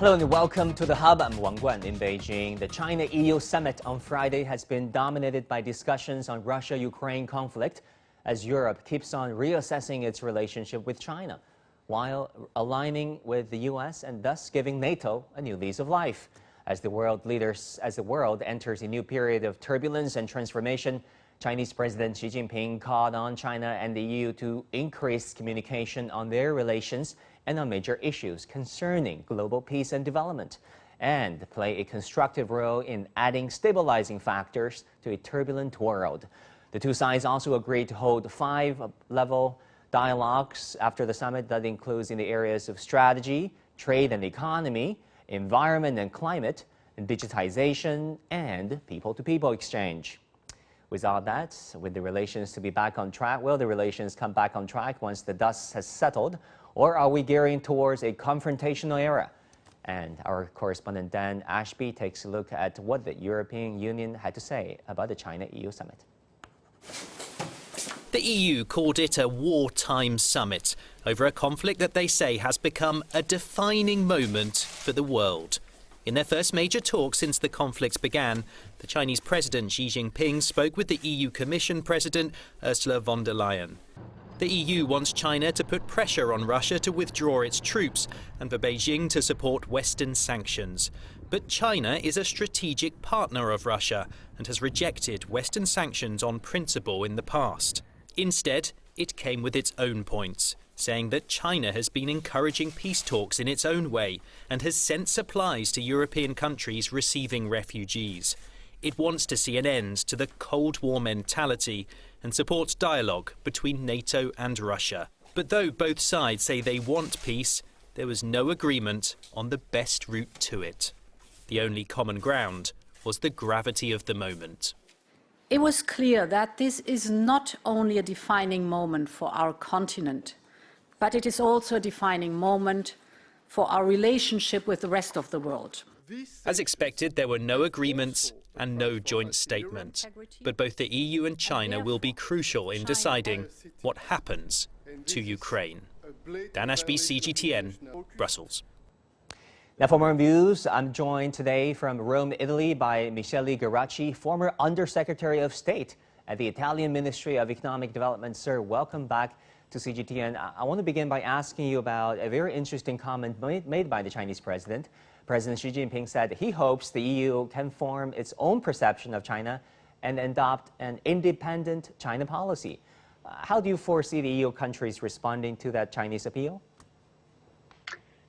Hello and welcome to The Hub. I'm Wang Guan in Beijing. The China-EU summit on Friday has been dominated by discussions on Russia-Ukraine conflict as Europe keeps on reassessing its relationship with China, while aligning with the U.S. and thus giving NATO a new lease of life. As the world enters a new period of turbulence and transformation, Chinese President Xi Jinping called on China and the EU to increase communication on their relations and on major issues concerning global peace and development, and play a constructive role in adding stabilizing factors to a turbulent world. The two sides also agreed to hold 5-level dialogues after the summit that includes in the areas of strategy, trade and economy, environment and climate, digitization, and people-to-people exchange. With all that, with the relations to be back on track, will the relations come back on track once the dust has settled, or are we gearing towards a confrontational era? And our correspondent Dan Ashby takes a look at what the European Union had to say about the China-EU summit. The EU called it a wartime summit over a conflict that they say has become a defining moment for the world. In their first major talk since the conflict began, the Chinese President Xi Jinping spoke with the EU Commission President Ursula von der Leyen. The EU wants China to put pressure on Russia to withdraw its troops and for Beijing to support Western sanctions. But China is a strategic partner of Russia and has rejected Western sanctions on principle in the past. Instead, it came with its own points, saying that China has been encouraging peace talks in its own way and has sent supplies to European countries receiving refugees. It wants to see an end to the Cold War mentality and supports dialogue between NATO and Russia. But though both sides say they want peace, there was no agreement on the best route to it. The only common ground was the gravity of the moment. It was clear that this is not only a defining moment for our continent, but it is also a defining moment for our relationship with the rest of the world. As expected, there were no agreements and no joint statement. But both the EU and China will be crucial in deciding what happens to Ukraine. Dan Ashby, CGTN, Brussels. Now for more views, I'm joined today from Rome, Italy by Michele Geraci, former Undersecretary of State at the Italian Ministry of Economic Development. Sir, welcome back to CGTN. I want to begin by asking you about a very interesting comment made by the Chinese president. President Xi Jinping said he hopes the EU can form its own perception of China and adopt an independent China policy. How do you foresee the EU countries responding to that Chinese appeal?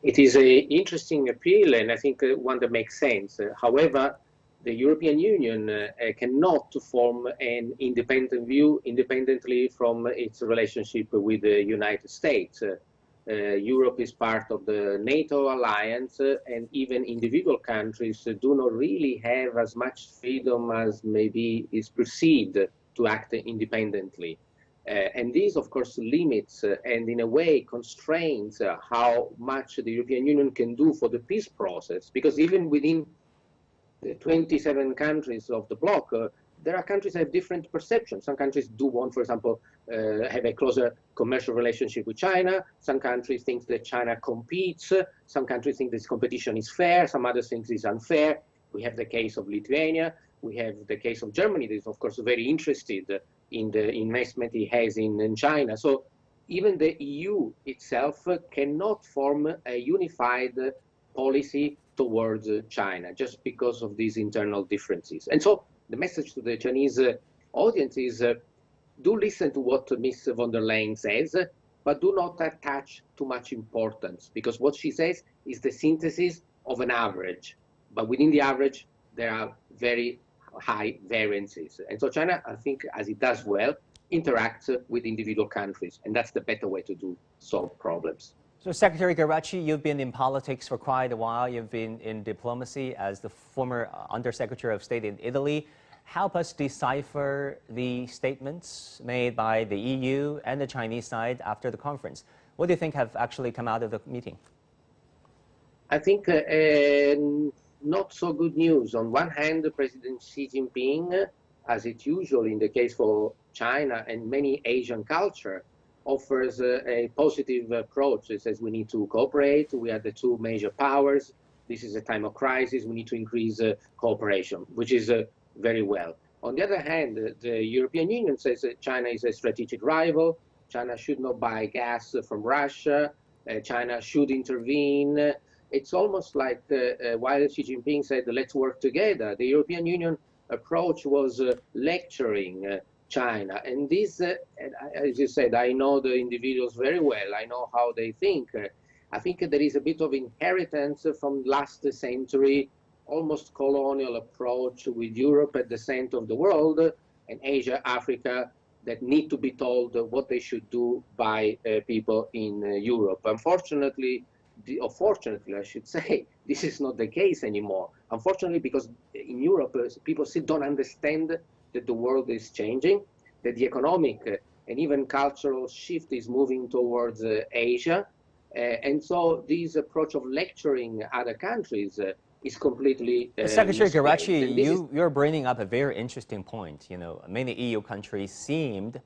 It is an interesting appeal, and I think one that makes sense. However, the European Union cannot form an independent view independently from its relationship with the United States. Europe is part of the NATO alliance, and even individual countries do not really have as much freedom as maybe is perceived to act independently. And this, of course, limits and in a way constrains how much the European Union can do for the peace process, because even within the 27 countries of the bloc, there are countries that have different perceptions. Some countries do want, for example, have a closer commercial relationship with China. Some countries think that China competes. Some countries think this competition is fair. Some others think it's unfair. We have the case of Lithuania. We have the case of Germany that is, of course, very interested in the investment it has in China. So even the EU itself cannot form a unified policy towards China just because of these internal differences. And so the message to the Chinese audience is do listen to what Ms. von der Leyen says, but do not attach too much importance, because what she says is the synthesis of an average. But within the average, there are very high variances. And so China, I think, as it does well, interacts with individual countries, and that's the better way to solve problems. So Secretary Geraci, you've been in politics for quite a while. You've been in diplomacy as the former Undersecretary of State in Italy. Help us decipher the statements made by the EU and the Chinese side after the conference. What do you think have actually come out of the meeting? I think not so good news. On one hand, President Xi Jinping, as it usually in the case for China and many Asian culture, offers a positive approach. It says we need to cooperate. We are the two major powers. this is a time of crisis, we need to increase cooperation, which is very well. On the other hand, the European Union says that China is a strategic rival, China should not buy gas from Russia, China should intervene. It's almost like while Xi Jinping said, let's work together, the European Union approach was lecturing China. And this, as you said, I know the individuals very well. I know how they think. I think there is a bit of inheritance from last century, almost colonial approach with Europe at the center of the world and Asia, Africa, that need to be told what they should do by people in Europe. Unfortunately, or fortunately, I should say, this is not the case anymore. Unfortunately, because in Europe, people still don't understand that the world is changing, that the economic and even cultural shift is moving towards Asia. And so this approach of lecturing other countries is completely Secretary misplaced. Geraci, you're bringing up a very interesting point. You know, many EU countries seemed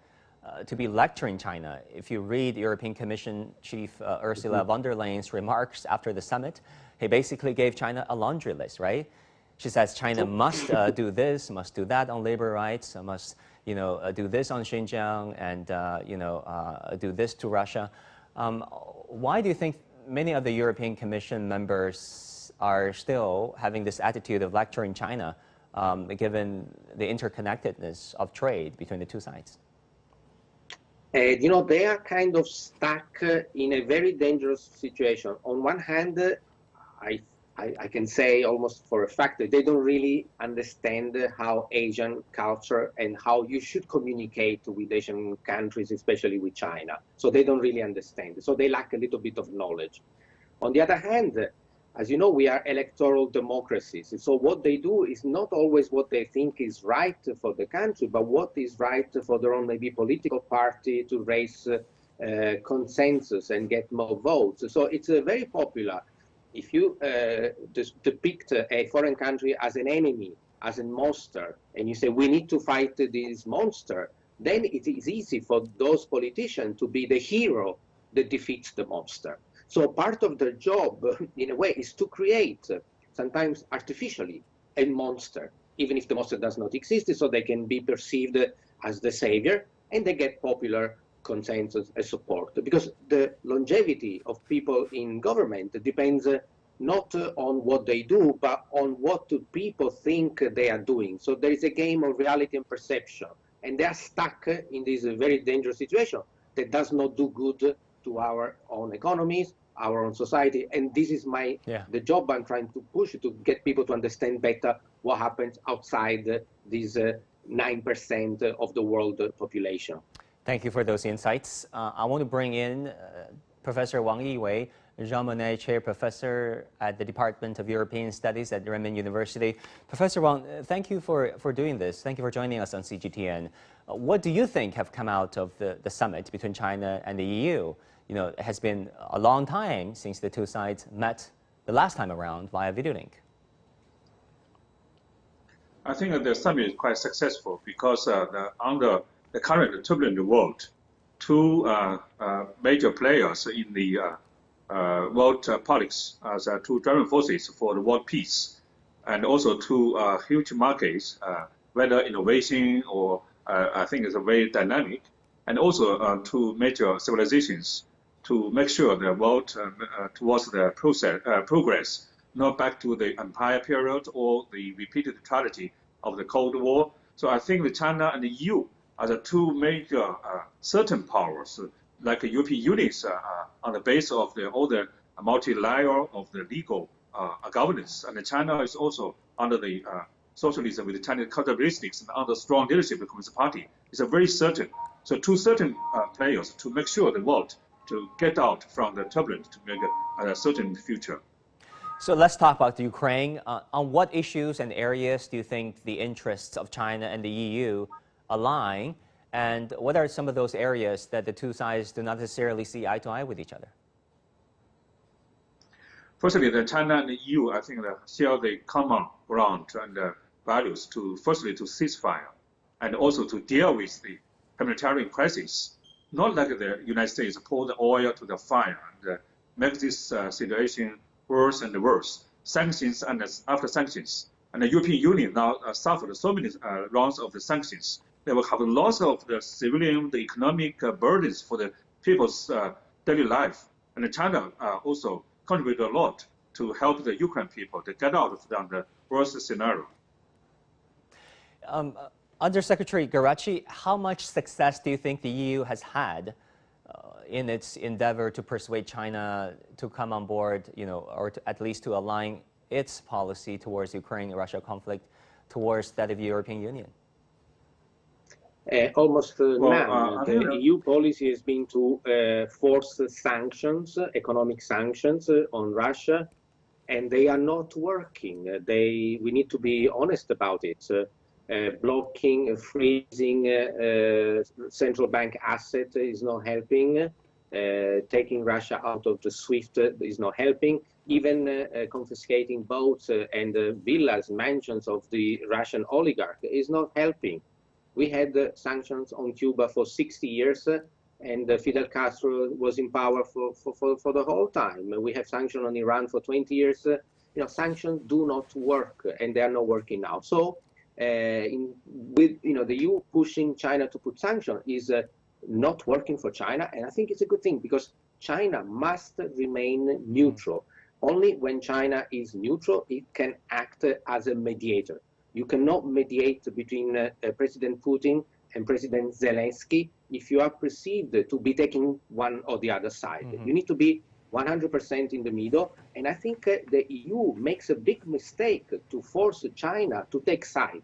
to be lecturing China. If you read European Commission Chief Ursula von der Leyen's remarks after the summit, he basically gave China a laundry list, right? She says China must do this, must do that on labor rights, must do this on Xinjiang, and do this to Russia. Why do you think many of the European Commission members are still having this attitude of lecturing China, given the interconnectedness of trade between the two sides? They are kind of stuck in a very dangerous situation. On one hand, I can say almost for a fact that they don't really understand how Asian culture and how you should communicate with Asian countries, especially with China. So they don't really understand. So they lack a little bit of knowledge. On the other hand, as you know, we are electoral democracies. So what they do is not always what they think is right for the country, but what is right for their own maybe political party to raise consensus and get more votes. So it's very popular. If you depict a foreign country as an enemy, as a monster, and you say, we need to fight this monster, then it is easy for those politicians to be the hero that defeats the monster. So part of their job, in a way, is to create, sometimes artificially, a monster, even if the monster does not exist, so they can be perceived as the savior, and they get popular consensus and support. Because the longevity of people in government depends not on what they do, but on what do people think they are doing. So there is a game of reality and perception, and they are stuck in this very dangerous situation that does not do good to our own economies, our own society, and this is the job I'm trying to push, to get people to understand better what happens outside this 9% of the world population. Thank you for those insights. I want to bring in Professor Wang Yiwei, Jean Monnet Chair Professor at the Department of European Studies at Renmin University. Professor Wang, thank you for doing this. Thank you for joining us on CGTN. What do you think have come out of the summit between China and the EU? It has been a long time since the two sides met the last time around via video link. I think the summit is quite successful because under the current turbulent world, two major players in the world politics as two driving forces for the world peace, and also two huge markets, whether innovation or I think it's a very dynamic, and also two major civilizations to make sure the world towards the progress, not back to the empire period or the repeated neutrality of the Cold War. So I think that China and the EU are the two major certain powers, like the European Union on the base of all the multi-layer of the legal governance, and China is also under the socialism with the Chinese characteristics and under strong leadership of the Communist Party. It's a very certain. So two certain players to make sure the world to get out from the turbulence to make a certain future. So let's talk about Ukraine. On what issues and areas do you think the interests of China and the EU align? And what are some of those areas that the two sides do not necessarily see eye to eye with each other? Firstly, the China and the EU, I think, share the common ground and values to, firstly, to ceasefire and also to deal with the humanitarian crisis. Not like the United States pour the oil to the fire and make this situation worse and worse. sanctions and after sanctions. And the European Union now suffered so many rounds of the sanctions. They will have lots of the civilian, the economic burdens for the people's daily life. And China also contributed a lot to help the Ukraine people to get out of the worst scenario. Undersecretary Geraci, how much success do you think the EU has had in its endeavor to persuade China to come on board, or at least to align its policy towards the Ukraine-Russia conflict towards that of the European Union? Almost none. The EU policy has been to force sanctions, economic sanctions on Russia, and they are not working. We need to be honest about it. Blocking, freezing central bank asset is not helping. Taking Russia out of the SWIFT is not helping. Even confiscating boats and villas, mansions of the Russian oligarch is not helping. We had sanctions on Cuba for 60 years, and Fidel Castro was in power for the whole time. We have sanctions on Iran for 20 years. Sanctions do not work, and they are not working now. So, with the EU pushing China to put sanctions is not working for China, and I think it's a good thing because China must remain neutral. Only when China is neutral, it can act as a mediator. You cannot mediate between President Putin and President Zelensky if you are perceived to be taking one or the other side. You need to be 100% in the middle, and I think the EU makes a big mistake to force China to take side,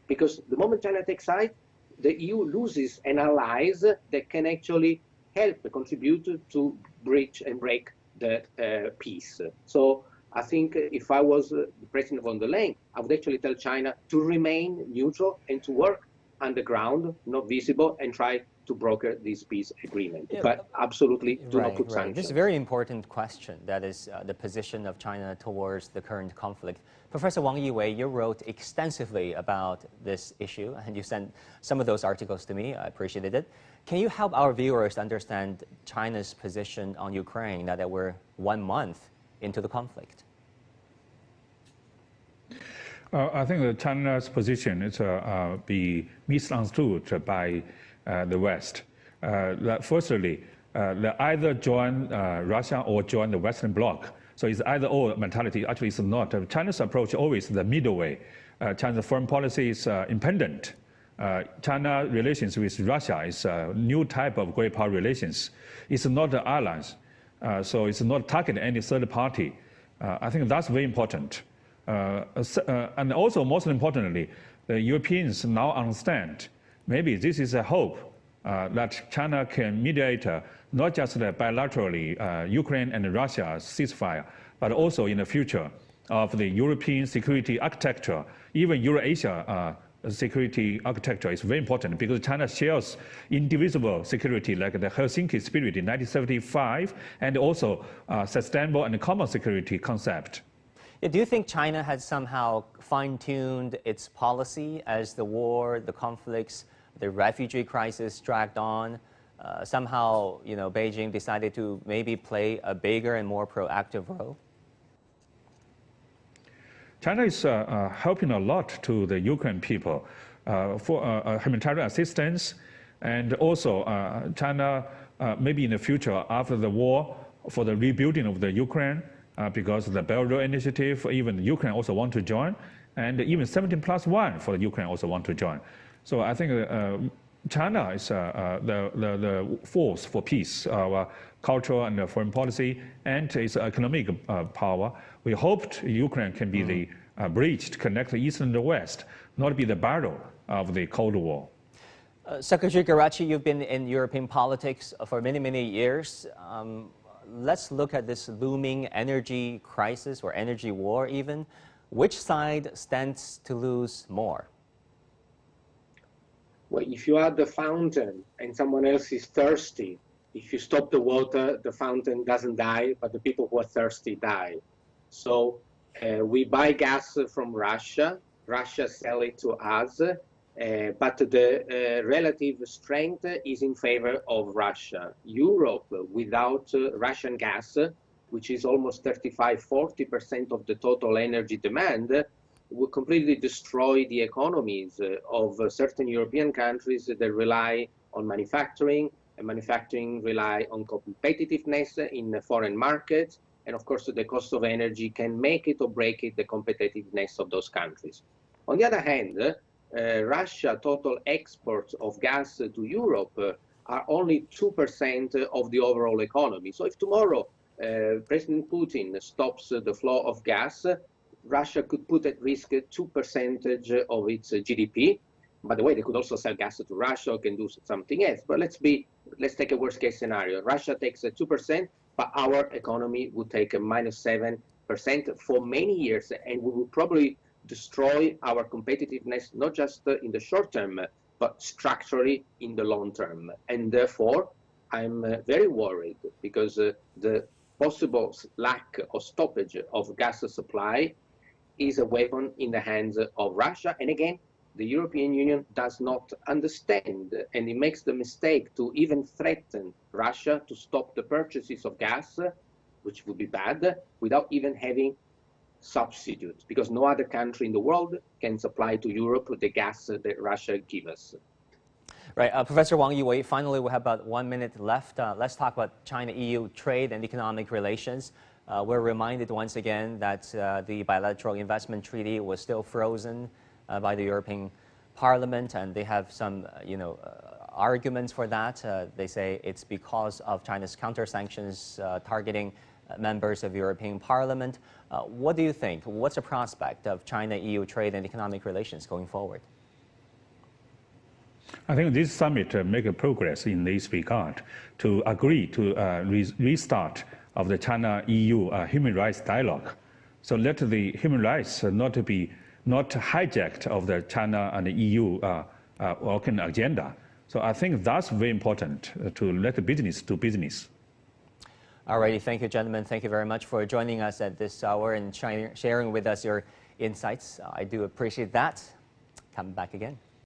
because the moment China takes side, the EU loses an allies that can actually help contribute to breach and break the peace. So I think if I was the President von der Leyen, I would actually tell China to remain neutral and to work underground, not visible, and try to broker this peace agreement. Yeah, but absolutely do not put sanctions. This is a very important question, that is the position of China towards the current conflict. Professor Wang Yiwei, you wrote extensively about this issue, and you sent some of those articles to me. I appreciated it. Can you help our viewers understand China's position on Ukraine now that we're 1 month into the conflict? I think that China's position is be misunderstood by the West. Firstly, they either join Russia or join the Western Bloc. So it's either or mentality. Actually, it's not. China's approach always the middle way. China's foreign policy is independent. China relations with Russia is a new type of great power relations. It's not an alliance. So it's not targeting any third party. I think that's very important. And also, most importantly, the Europeans now understand maybe this is a hope that China can mediate not just bilaterally Ukraine and Russia ceasefire, but also in the future of the European security architecture, even Eurasia security architecture is very important because China shares indivisible security like the Helsinki Spirit in 1975 and also sustainable and common security concept. Do you think China has somehow fine-tuned its policy as the war, the conflicts, the refugee crisis dragged on? Somehow, Beijing decided to maybe play a bigger and more proactive role? China is helping a lot to the Ukraine people for humanitarian assistance, and also China maybe in the future after the war for the rebuilding of the Ukraine. Because the Belt Road Initiative, even Ukraine also want to join, and even 17+1 for Ukraine also want to join. So I think China is the force for peace, our cultural and foreign policy, and its economic power. We hoped Ukraine can be the bridge to connect the East and the West, not be the barrel of the Cold War. Secretary Geraci, you've been in European politics for many, many years. Let's look at this looming energy crisis or energy war even. Which side stands to lose more? Well, if you are the fountain and someone else is thirsty, if you stop the water, the fountain doesn't die, but the people who are thirsty die. So we buy gas from Russia. Russia sells it to us. But the relative strength is in favor of Russia. Europe, without Russian gas, which is almost 35–40% of the total energy demand, will completely destroy the economies of certain European countries that rely on manufacturing, and manufacturing rely on competitiveness in foreign markets. And of course, the cost of energy can make it or break it, the competitiveness of those countries. On the other hand, Russia total exports of gas to Europe are only 2% of the overall economy. So if tomorrow President Putin stops the flow of gas, Russia could put at risk 2% of its GDP. By the way, they could also sell gas to Russia, or can do something else. But let's take a worst case scenario. Russia takes 2%, but our economy would take a -7% for many years, and we will probably destroy our competitiveness, not just in the short term, but structurally in the long term. And therefore, I'm very worried because the possible lack or stoppage of gas supply is a weapon in the hands of Russia. And again, the European Union does not understand, and it makes the mistake to even threaten Russia to stop the purchases of gas, which would be bad, without even having substitutes, because no other country in the world can supply to Europe the gas that Russia gives us. Right. Professor Wang Yiwei, finally, we have about 1 minute left. Let's talk about China-EU trade and economic relations. We're reminded once again that the bilateral investment treaty was still frozen by the European Parliament, and they have some, arguments for that. They say it's because of China's counter-sanctions targeting members of the European Parliament. What do you think? What's the prospect of China-EU trade and economic relations going forward? I think this summit make a progress in this regard to agree to restart of the China-EU human rights dialogue. So let the human rights not hijacked of the China and the EU working agenda. So I think that's very important to let the business do business. All righty, thank you, gentlemen. Thank you very much for joining us at this hour and sharing with us your insights. I do appreciate that. Come back again.